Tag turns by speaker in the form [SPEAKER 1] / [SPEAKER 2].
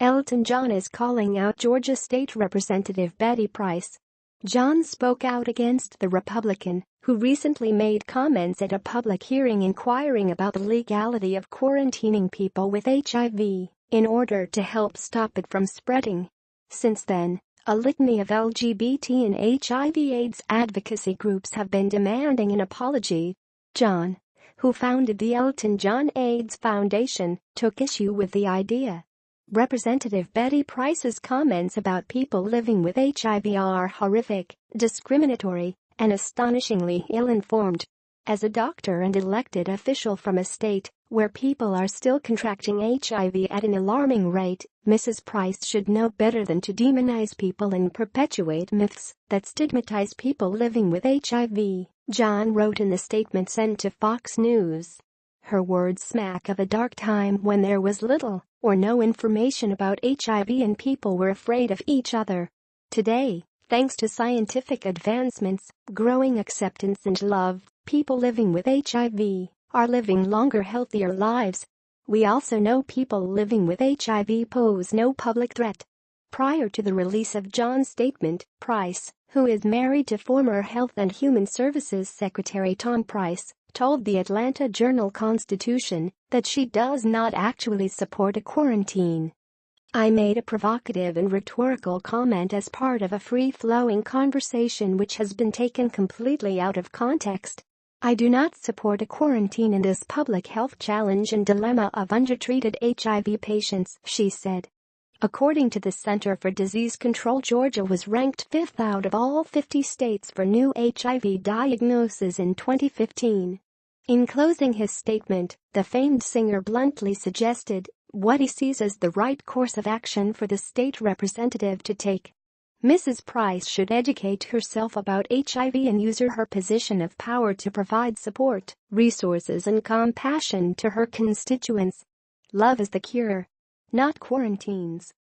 [SPEAKER 1] Elton John is calling out Georgia State Representative Betty Price. John spoke out against the Republican, who recently made comments at a public hearing inquiring about the legality of quarantining people with HIV in order to help stop it from spreading. Since then, a litany of LGBT and HIV/AIDS advocacy groups have been demanding an apology. John, who founded the Elton John AIDS Foundation, took issue with the idea. Representative Betty Price's comments about people living with HIV are horrific, discriminatory, and astonishingly ill-informed. As a doctor and elected official from a state where people are still contracting HIV at an alarming rate, Mrs. Price should know better than to demonize people and perpetuate myths that stigmatize people living with HIV, John wrote in the statement sent to Fox News. Her words smack of a dark time when there was little or no information about HIV and people were afraid of each other. Today, thanks to scientific advancements, growing acceptance and love, people living with HIV are living longer, healthier lives. We also know people living with HIV pose no public threat. Prior to the release of John's statement, Price, who is married to former Health and Human Services Secretary Tom Price, told the Atlanta Journal-Constitution that she does not actually support a quarantine. "I made a provocative and rhetorical comment as part of a free-flowing conversation which has been taken completely out of context. I do not support a quarantine in this public health challenge and dilemma of undertreated HIV patients," she said. According to the Center for Disease Control, Georgia was ranked 5th out of all 50 states for new HIV diagnoses in 2015. In closing his statement, the famed singer bluntly suggested what he sees as the right course of action for the state representative to take. Mrs. Price should educate herself about HIV and use her position of power to provide support, resources and compassion to her constituents. Love is the cure, not quarantines.